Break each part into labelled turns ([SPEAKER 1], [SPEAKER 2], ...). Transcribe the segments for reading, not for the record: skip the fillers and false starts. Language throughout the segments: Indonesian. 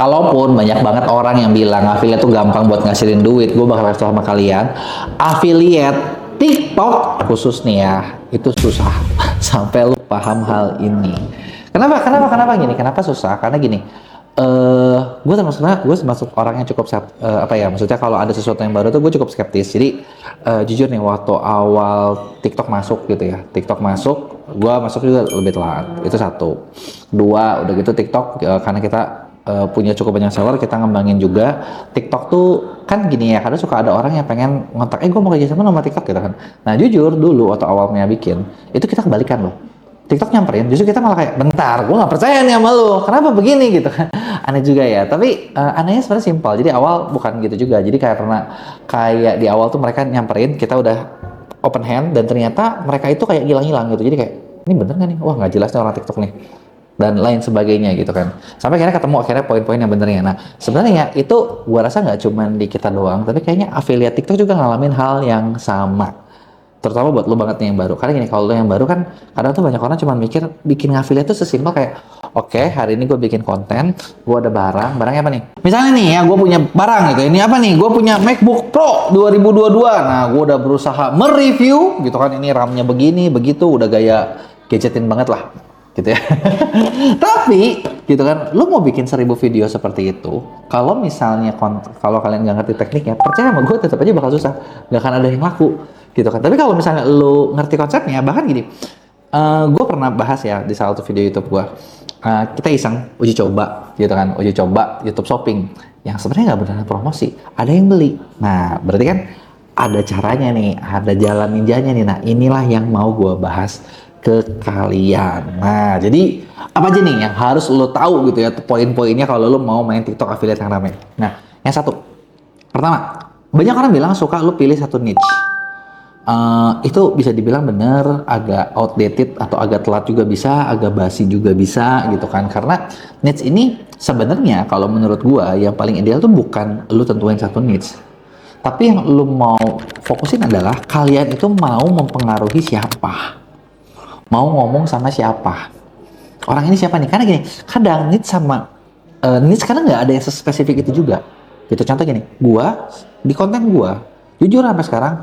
[SPEAKER 1] Kalaupun banyak banget orang yang bilang affiliate tuh gampang buat ngasilin duit, gue bakal kasih tau sama kalian, affiliate TikTok khusus nih ya, itu susah. Sampai lu paham hal ini. Kenapa gini? Kenapa susah? Karena gini, gue termasuk orang yang cukup maksudnya kalau ada sesuatu yang baru tuh gue cukup skeptis. Jadi jujur nih, waktu awal TikTok masuk gitu ya, gue masuk juga lebih telat. Itu satu. Dua, udah gitu TikTok karena kita punya cukup banyak seller, kita ngembangin juga. TikTok tuh kan gini ya, kadang suka ada orang yang pengen ngontak, gue mau kerja sama TikTok gitu kan. Nah jujur dulu waktu awalnya bikin, itu kita kebalikan loh. TikTok nyamperin, justru kita malah kayak, bentar, gue nggak percaya nih sama lu, kenapa begini gitu kan. Aneh juga ya, tapi anehnya sebenarnya simpel. Jadi awal bukan gitu juga, jadi karena kayak di awal tuh mereka nyamperin, kita udah open hand, dan ternyata mereka itu kayak hilang-hilang gitu. Jadi kayak, ini bener nggak nih? Wah nggak jelas nih orang TikTok nih. Dan lain sebagainya gitu kan. Sampai akhirnya ketemu poin-poin yang benernya. Nah sebenarnya itu gua rasa nggak cuma di kita doang, tapi kayaknya affiliate TikTok juga ngalamin hal yang sama. Terutama buat lo banget nih yang baru. Karena gini, kalau lo yang baru kan kadang tuh banyak orang cuma mikir bikin affiliate tuh sesimpel kayak, oke, hari ini gue bikin konten, gue ada barangnya apa nih? Misalnya nih ya, gue punya barang gitu. Ini apa nih? Gue punya MacBook Pro 2022. Nah, gue udah berusaha mereview gitu kan, ini RAM-nya begini, begitu, udah gaya gadgetin banget lah gitu ya. Tapi gitu kan, lu mau bikin 1000 video seperti itu, kalau misalnya kalau kalian nggak ngerti tekniknya, percaya sama gue tetap aja bakal susah, nggak akan ada yang laku gitu kan. Tapi kalau misalnya lu ngerti konsepnya, bahkan gini, gue pernah bahas ya di salah satu video YouTube gue, kita iseng uji coba gitu kan, uji coba YouTube Shopping yang sebenarnya nggak beneran promosi, ada yang beli. Nah berarti kan ada caranya nih, ada jalan ninjanya nih. Nah inilah yang mau gue bahas ke kalian. Nah jadi apa aja nih yang harus lo tahu gitu ya, poin-poinnya kalau lo mau main TikTok affiliate yang rame. Nah yang satu, pertama, banyak orang bilang suka lo pilih satu niche. Itu bisa dibilang bener agak outdated atau agak telat juga bisa, agak basi juga bisa gitu kan. Karena niche ini sebenarnya kalau menurut gua yang paling ideal tuh bukan lu tentuin satu niche, tapi yang lu mau fokusin adalah kalian itu mau mempengaruhi siapa, mau ngomong sama siapa, orang ini siapa nih. Karena gini, kadang niche sama niche kadang nggak ada yang spesifik itu juga gitu. Contoh gini, gua di konten gua jujur sampai sekarang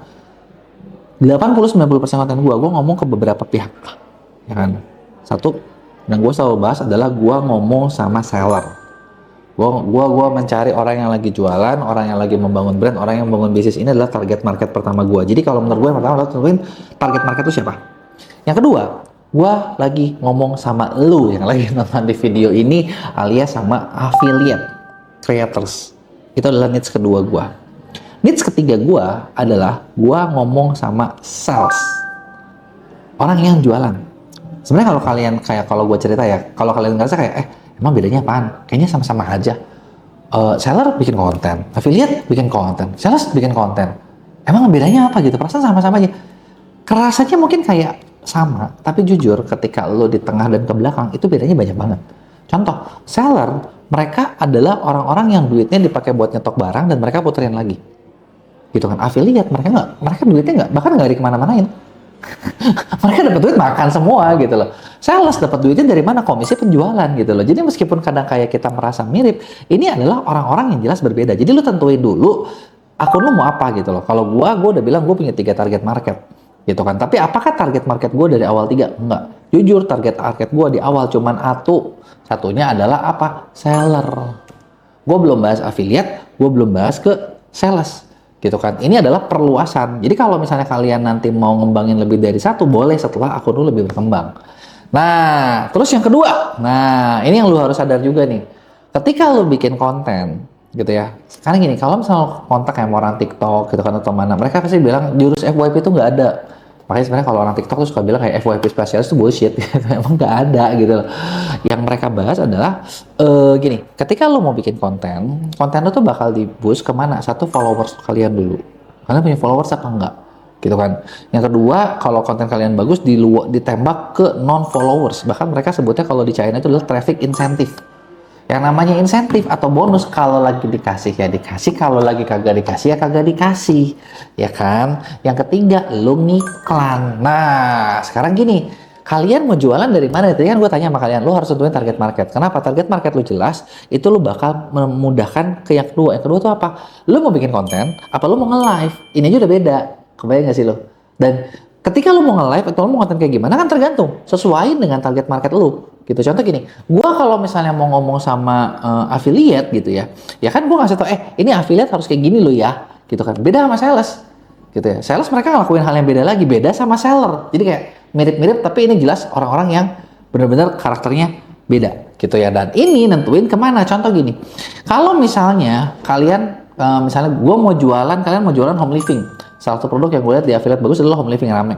[SPEAKER 1] 80-90% konten gue ngomong ke beberapa pihak, ya kan. Satu, yang gue selalu bahas adalah gue ngomong sama seller. Gue mencari orang yang lagi jualan, orang yang lagi membangun brand, orang yang membangun bisnis. Ini adalah target market pertama gue. Jadi kalau menurut gue yang pertama adalah tentuin target market itu siapa. Yang kedua, gue lagi ngomong sama lu yang lagi nonton di video ini, alias sama affiliate creators. Itu adalah niche kedua gue. Niche ketiga gue adalah gue ngomong sama sales, orang yang jualan. Sebenarnya kalau gue cerita ya, kalau kalian ngerasa kayak emang bedanya apaan? Kayaknya sama-sama aja. Seller bikin konten, affiliate bikin konten, sales bikin konten. Emang bedanya apa gitu? Perasaan sama-sama aja. Kerasanya mungkin kayak sama, tapi jujur ketika lo di tengah dan ke belakang itu bedanya banyak banget. Contoh, seller mereka adalah orang-orang yang duitnya dipakai buat nyetok barang dan mereka puterin lagi. Gitu kan. Affiliate mereka duitnya bahkan nggak kemana-manain. Mereka dapat duit makan semua gitu loh. Sales dapat duitnya dari mana? Komisi penjualan gitu loh. Jadi meskipun kadang kayak kita merasa mirip, ini adalah orang-orang yang jelas berbeda. Jadi lu tentuin dulu akun lu mau apa gitu loh. Kalau gue udah bilang gue punya 3 target market gitu kan. Tapi apakah target market gue dari awal 3? Enggak. Jujur target market gue di awal cuman satunya adalah apa? Seller. Gue belum bahas affiliate, gue belum bahas ke sales gitu kan. Ini adalah perluasan. Jadi kalau misalnya kalian nanti mau ngembangin lebih dari satu, boleh setelah akun lu lebih berkembang. Nah, terus yang kedua, nah ini yang lu harus sadar juga nih. Ketika lu bikin konten gitu ya, sekarang gini, kalau misalnya kontak yang orang TikTok gitu kan atau mana, mereka pasti bilang jurus FYP itu nggak ada. Makanya sebenarnya kalau orang TikTok tuh suka bilang kayak FYP spesialis itu bullshit gitu. Emang nggak ada gitu loh. Yang mereka bahas adalah gini, ketika lo mau bikin konten lo tuh bakal di-boost kemana? Satu, followers kalian dulu. Kalian punya followers apa enggak? Gitu kan. Yang kedua, kalau konten kalian bagus ditembak ke non-followers. Bahkan mereka sebutnya kalau di China itu adalah traffic incentive. Yang namanya insentif atau bonus, kalau lagi dikasih ya dikasih, kalau lagi kagak dikasih ya kagak dikasih, ya kan? Yang ketiga, lu ngiklan. Nah, sekarang gini, kalian mau jualan dari mana? Tadi kan gue tanya sama kalian, lu harus tentuin target market. Kenapa? Target market lu jelas, itu lu bakal memudahkan ke yang kedua. Yang kedua tuh apa? Lu mau bikin konten, apa lu mau nge-live? Ini aja udah beda. Kebayang gak sih lo? Dan ketika lu mau nge-live atau lu mau konten kayak gimana kan tergantung. Sesuaiin dengan target market lu. Gitu. Contoh gini, gua kalau misalnya mau ngomong sama affiliate gitu ya kan gua kasih tau, ini affiliate harus kayak gini lo ya, gitu kan. Beda sama sales, gitu ya. Sales mereka ngelakuin hal yang beda lagi, beda sama seller. Jadi kayak mirip-mirip, tapi ini jelas orang-orang yang benar-benar karakternya beda, gitu ya. Dan ini nentuin kemana. Contoh gini, kalau misalnya kalian, misalnya gua mau jualan, kalian mau jualan home living. Salah satu produk yang gue lihat di affiliate bagus adalah home living rame.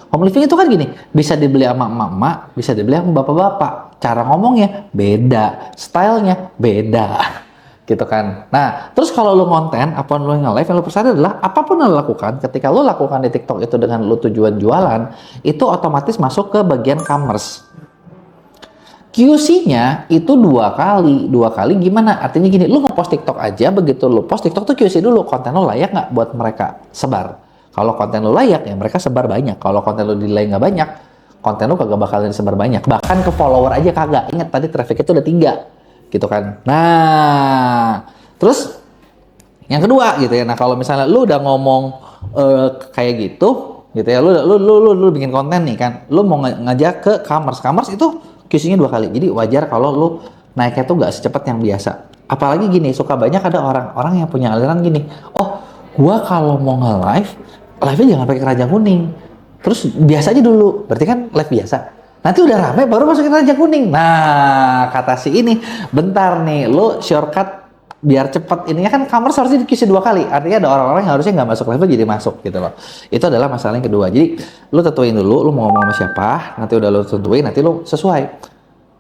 [SPEAKER 1] Home living itu kan gini, bisa dibeli sama emak-emak, bisa dibeli sama bapak-bapak. Cara ngomongnya beda, stylenya beda, gitu kan. Nah, terus kalau lu konten, apapun lu nge-live, yang lu percaya adalah apapun yang lu lakukan, ketika lu lakukan di TikTok itu dengan lu tujuan jualan, itu otomatis masuk ke bagian commerce. QC-nya itu dua kali gimana? Artinya gini, lu nge-post TikTok aja, begitu lu post TikTok tuh QC dulu, konten lu layak nggak buat mereka sebar. Kalau konten lu layak, ya mereka sebar banyak. Kalau konten lu delay nggak banyak, konten lu kagak bakal disebar banyak. Bahkan ke follower aja kagak. Ingat tadi traffic itu udah 3, gitu kan. Nah, terus yang kedua gitu ya. Nah, kalau misalnya lu udah ngomong kayak gitu ya, lu bikin konten nih kan. Lu mau ngajak ke commerce. Commerce itu QC-nya 2 kali. Jadi wajar kalau lu naiknya tuh nggak secepat yang biasa. Apalagi gini, suka banyak ada orang-orang yang punya aliran gini. Oh, gua kalau mau nge-live, live-nya jangan pakai keranjang kuning. Terus biasa aja dulu. Berarti kan live biasa. Nanti udah rame baru masukin keranjang kuning. Nah, kata si ini, bentar nih, lu shortcut biar cepet. Ini kan commerce harusnya di QC 2 kali. Artinya ada orang-orang yang harusnya nggak masuk live jadi masuk gitu loh. Itu adalah masalah yang kedua. Jadi, lu tentuin dulu, lu mau ngomong sama siapa, nanti udah lu tentuin, nanti lu sesuai.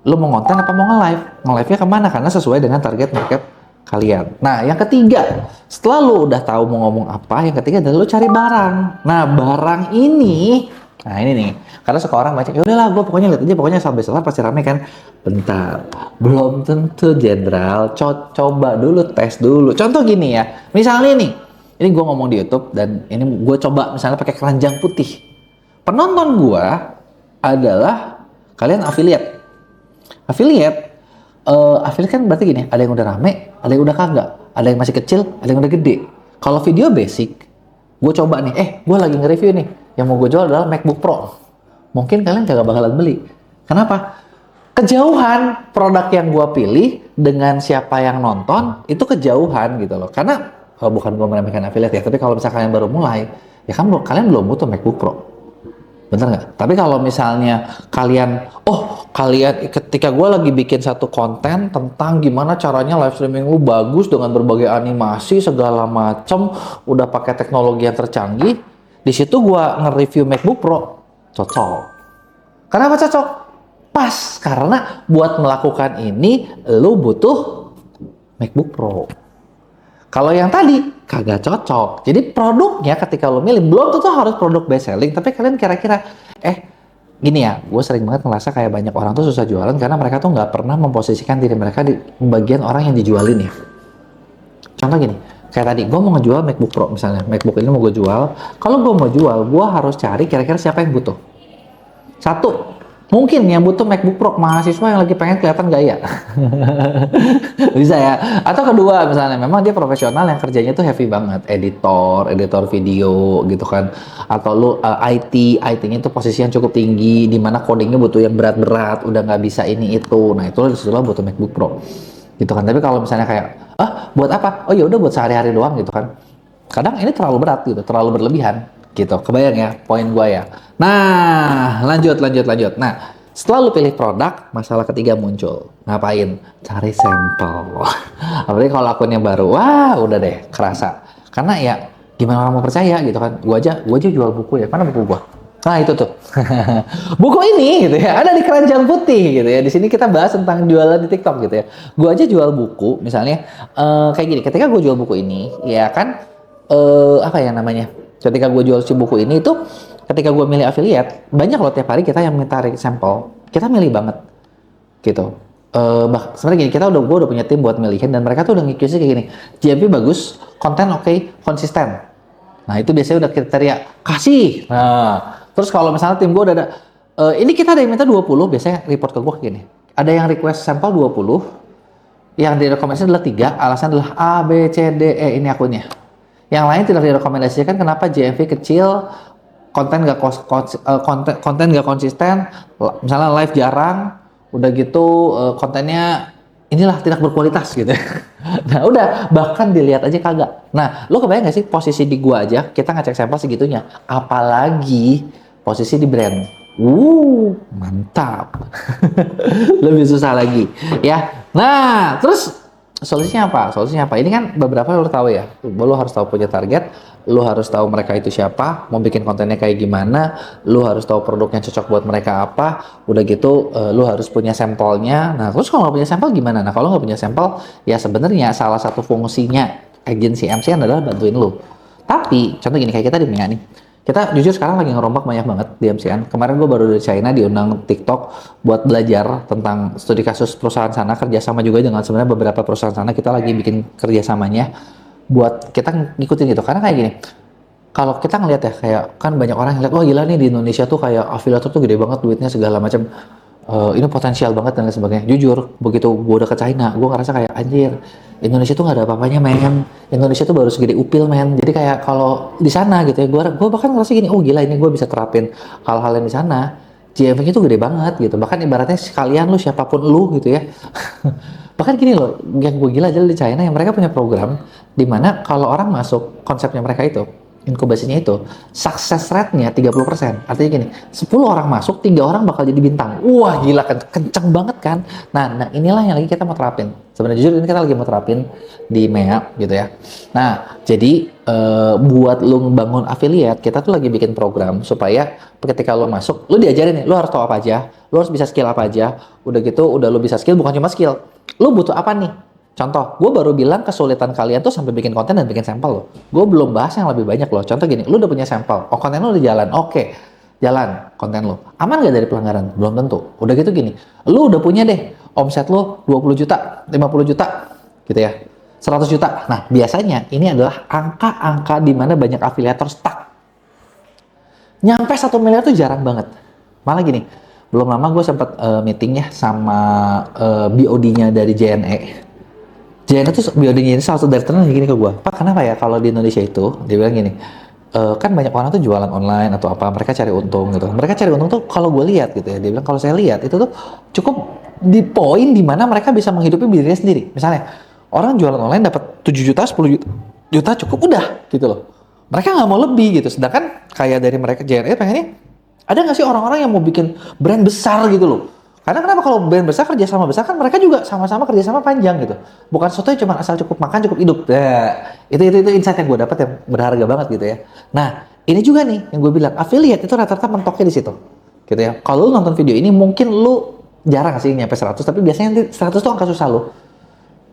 [SPEAKER 1] Lu mau ngonten apa mau nge-live? Nge-live-nya kemana? Karena sesuai dengan target market kalian. Nah, yang ketiga, setelah lu udah tahu mau ngomong apa, yang ketiga adalah lu cari barang. Nah, barang ini, nah ini nih, karena suka orang baca, ya udahlah, gue pokoknya lihat aja, pokoknya sampai setelah pasti rame kan. Bentar, belum tentu Jenderal. Coba dulu, tes dulu. Contoh gini ya, misalnya nih, ini gue ngomong di YouTube dan ini gue coba misalnya pakai keranjang putih. Penonton gue adalah kalian affiliate. Affiliate kan berarti gini, ada yang udah rame, ada yang udah kagak, ada yang masih kecil, ada yang udah gede. Kalau video basic, gue coba nih, gue lagi nge-review nih, yang mau gue jual adalah MacBook Pro. Mungkin kalian kagak bakalan beli. Kenapa? Kejauhan produk yang gue pilih dengan siapa yang nonton, itu kejauhan gitu loh. Karena, bukan gue meremehkan affiliate ya, tapi kalau misalnya kalian baru mulai, ya kan kalian belum butuh MacBook Pro. Bener nggak? Tapi kalau misalnya kalian ketika gue lagi bikin satu konten tentang gimana caranya live streaming lu bagus dengan berbagai animasi segala macam, udah pakai teknologi yang tercanggih, di situ gue nge-review MacBook Pro, cocok. Kenapa cocok? Pas, karena buat melakukan ini lu butuh MacBook Pro. Kalau yang tadi kagak cocok. Jadi produknya ketika lo milih belum tentu harus produk best selling, tapi kalian kira-kira gini ya, gue sering banget ngerasa kayak banyak orang tuh susah jualan karena mereka tuh nggak pernah memposisikan diri mereka di bagian orang yang dijualin ya. Contoh gini, kayak tadi gue mau ngejual MacBook Pro misalnya, MacBook ini mau gue jual. Kalau gue mau jual, gue harus cari kira-kira siapa yang butuh. Satu, mungkin yang butuh MacBook Pro mahasiswa yang lagi pengen kelihatan gaya. Bisa ya. Atau kedua misalnya memang dia profesional yang kerjanya tuh heavy banget, editor video gitu kan. Atau lu IT-nya tuh posisi yang cukup tinggi di mana codingnya butuh yang berat-berat, udah nggak bisa ini itu. Nah, itu disitu butuh MacBook Pro. Gitu kan. Tapi kalau misalnya kayak buat apa? Oh ya udah buat sehari-hari doang gitu kan. Kadang ini terlalu berat gitu, terlalu berlebihan. Gitu, kebayang ya poin gue ya. Nah, lanjut. Nah, setelah lu pilih produk, masalah ketiga muncul. Ngapain? Cari sampel. Apalagi kalau akunnya baru, wah udah deh kerasa. Karena ya gimana orang mau percaya gitu kan? Gue aja jual buku ya. Mana buku gue? Nah itu tuh. Buku ini gitu ya, ada di keranjang putih gitu ya. Di sini kita bahas tentang jualan di TikTok gitu ya. Gue aja jual buku, misalnya kayak gini. Ketika gue jual buku ini, ya kan apa ya namanya? Ketika gue jual si buku ini itu, ketika gue milih affiliate, banyak loh tiap hari kita yang minta sampel. Kita milih banget, gitu. Sebenarnya gini, gue udah punya tim buat milihin dan mereka tuh udah ngikutin kayak gini. GMP bagus, konten oke, konsisten. Nah itu biasanya udah kriteria kasih. Nah terus kalau misalnya tim gue udah ada, Ini kita ada yang minta 20, biasanya report ke gue gini. Ada yang request sampel 20, yang direkomendasikan adalah 3, alasan adalah A, B, C, D, E, ini akunnya. Yang lain tidak direkomendasikan, kenapa GMV kecil, konten nggak konsisten, misalnya live jarang, udah gitu kontennya inilah tidak berkualitas gitu. Nah udah, bahkan dilihat aja kagak. Nah lo kebayang gak sih posisi di gua aja, kita ngecek sampel segitunya, apalagi posisi di brand. Mantap. Lebih susah lagi ya. Nah terus solusinya apa? Solusinya apa? Ini kan beberapa lo tahu ya. Lo harus tahu punya target, lo harus tahu mereka itu siapa, mau bikin kontennya kayak gimana, lo harus tahu produknya cocok buat mereka apa. Udah gitu, lo harus punya sampelnya. Nah terus kalau nggak punya sampel gimana? Nah kalau nggak punya sampel, ya sebenarnya salah satu fungsinya agensi MCN adalah bantuin lo. Tapi contoh gini, kayak kita di Mea nih. Kita jujur sekarang lagi ngerombak banyak banget di MCN. Kemarin gue baru dari China diundang TikTok buat belajar tentang studi kasus perusahaan sana, kerjasama juga dengan sebenarnya beberapa perusahaan sana. Kita lagi bikin kerjasamanya buat kita ngikutin gitu. Karena kayak gini, kalau kita ngeliat ya, kayak kan banyak orang ngeliat, wah gila nih di Indonesia tuh kayak afiliator tuh gede banget duitnya segala macam. Ini potensial banget dan lain sebagainya. Jujur, begitu gue udah ke China, gue ngerasa kayak anjir, Indonesia tuh nggak ada apa-apanya men. Indonesia tuh baru segede upil men. Jadi kayak kalau di sana gitu ya, gue bahkan ngerasa gini, oh gila ini gue bisa terapin hal-hal yang di sana. GMV-nya tuh gede banget gitu. Bahkan ibaratnya sekalian lu siapapun lu gitu ya. Bahkan gini loh, yang gue gila aja di China yang mereka punya program di mana kalau orang masuk, konsepnya mereka itu inkubasinya itu success rate-nya 30%. Artinya gini, 10 orang masuk, 3 orang bakal jadi bintang. Wah, gila kan, kenceng banget kan. Nah inilah yang lagi kita mau terapin. Sebenarnya jujur ini kita lagi mau terapin di Mea gitu ya. Nah, jadi buat lu bangun affiliate, kita tuh lagi bikin program supaya ketika lu masuk, lu diajarin nih, lu harus tahu apa aja, lu harus bisa skill apa aja. Udah gitu, udah lu bisa skill, bukan cuma skill. Lu butuh apa nih? Contoh, gue baru bilang kesulitan kalian tuh sampai bikin konten dan bikin sampel loh. Gue belum bahas yang lebih banyak loh. Contoh gini, lu udah punya sampel, oh konten lu udah jalan, oke, jalan konten lu. Aman gak dari pelanggaran? Belum tentu. Udah gitu gini, lu udah punya deh omset lu 20 juta, 50 juta, gitu ya, 100 juta. Nah, biasanya ini adalah angka-angka di mana banyak afiliator stuck. Nyampe 1 miliar tuh jarang banget. Malah gini, belum lama gue sempat meeting ya sama BOD-nya dari JNE. JNE tuh BOD-nya ini salah satu director gini ke gue, Pak kenapa ya kalau di Indonesia itu, dia bilang gini, kan banyak orang tuh jualan online atau apa, mereka cari untung gitu. Mereka cari untung tuh kalau gue lihat gitu ya, dia bilang kalau saya lihat itu tuh cukup di poin di mana mereka bisa menghidupi dirinya sendiri. Misalnya orang jualan online dapat 7 juta, 10 juta cukup udah gitu loh. Mereka nggak mau lebih gitu. Sedangkan kayak dari mereka JNE pengennya, ada nggak sih orang-orang yang mau bikin brand besar gitu loh? Karena kenapa kalau brand besar kerja sama besar kan mereka juga sama-sama kerja sama panjang gitu. Bukan sesuatu yang cuma asal cukup makan cukup hidup. Nah, itu insight yang gue dapat yang berharga banget gitu ya. Nah ini juga nih yang gue bilang affiliate itu rata-rata mentoknya di situ, gitu ya. Kalau lu nonton video ini mungkin lu jarang sih nyampe 100, tapi biasanya 100 tuh angka susah lu.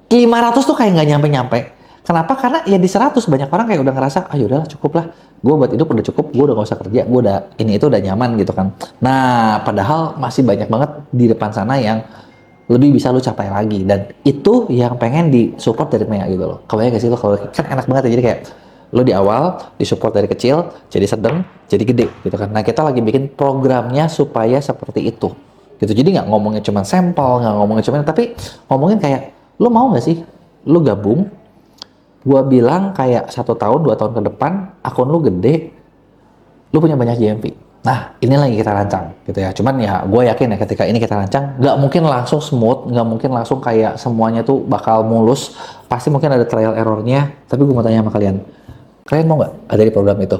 [SPEAKER 1] 500 tuh kayak nggak nyampe-nyampe. Kenapa? Karena ya di 100 banyak orang kayak udah ngerasa, ah yaudahlah cukup lah, gue buat hidup udah cukup, gue udah gak usah kerja, gue udah ini itu udah nyaman gitu kan. Nah padahal masih banyak banget di depan sana yang lebih bisa lu capai lagi, dan itu yang pengen disupport dari Mea gitu loh. Kebayang gak sih lo, kalau kan enak banget ya, jadi kayak lo di awal disupport dari kecil, jadi sedang, jadi gede gitu kan. Nah kita lagi bikin programnya supaya seperti itu gitu. Jadi nggak ngomongnya cuma sampel, nggak ngomongnya cuma, tapi ngomongin kayak, lo mau nggak sih lo gabung? Gua bilang kayak 1 tahun 2 tahun ke depan akun lu gede, lu punya banyak GMV. Nah ini lagi kita rancang gitu ya. Cuman ya gue yakin ya ketika ini kita rancang nggak mungkin langsung smooth, nggak mungkin langsung kayak semuanya tuh bakal mulus. Pasti mungkin ada trial errornya. Tapi gue mau tanya sama kalian mau nggak ada di program itu?